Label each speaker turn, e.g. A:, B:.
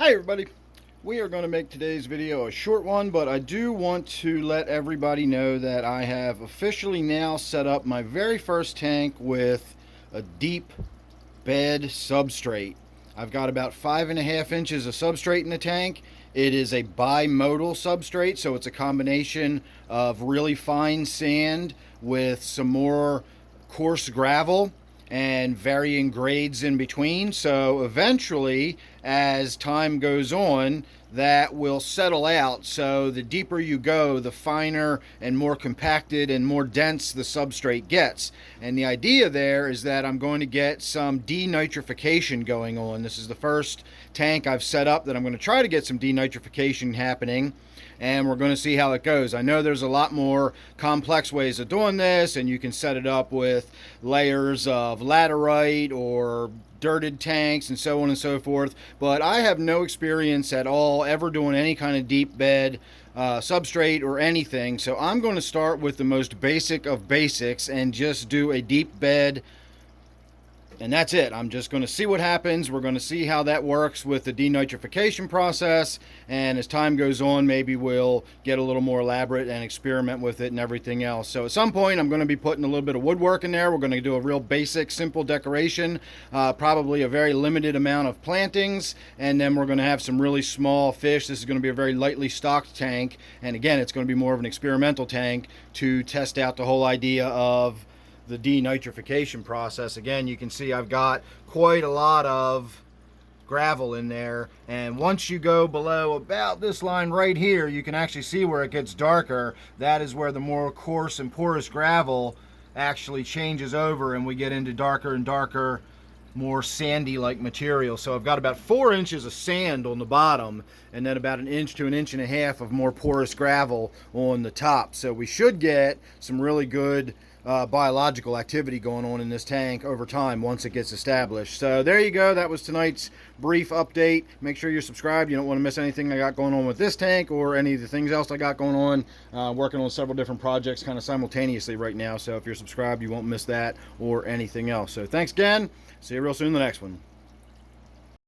A: Hi everybody, we are going to make today's video a short one, but I do want to let everybody know that I have officially now set up my very first tank with a deep bed substrate. I've got about 5.5 inches of substrate in the tank. It is a bimodal substrate, so it's a combination of really fine sand with some more coarse gravel and varying grades in between. So eventually, as time goes on, that will settle out. So the deeper you go, the finer and more compacted and more dense the substrate gets. And the idea there is that I'm going to get some denitrification going on. This is the first tank I've set up that I'm going to try to get some denitrification happening, and we're going to see how it goes. I know there's a lot more complex ways of doing this, and you can set it up with layers of laterite or dirted tanks and so on and so forth, but I have no experience at all ever doing any kind of deep bed substrate or anything, so I'm going to start with the most basic of basics and just do a deep bed, and that's it. I'm just going to see what happens. We're going to see how that works with the denitrification process, and as time goes on, maybe we'll get a little more elaborate and experiment with it and everything else. So at some point, I'm going to be putting a little bit of woodwork in there. We're going to do a real basic, simple decoration, probably a very limited amount of plantings, and then we're going to have some really small fish. This is going to be a very lightly stocked tank, and again, it's going to be more of an experimental tank to test out the whole idea of the denitrification process. Again, you can see I've got quite a lot of gravel in there, and once you go below about this line right here, you can actually see where it gets darker. That is where the more coarse and porous gravel actually changes over, and we get into darker and darker, more sandy like material. So I've got about 4 inches of sand on the bottom, and then about 1 inch to 1.5 inches of more porous gravel on the top. So we should get some really good biological activity going on in this tank over time once it gets established. So there you go. That was tonight's brief update. Make sure you're subscribed. You don't want to miss anything I got going on with this tank or any of the things else I got going on. Working on several different projects kind of simultaneously right now. So if you're subscribed, you won't miss that or anything else. So thanks again. See you real soon in the next one.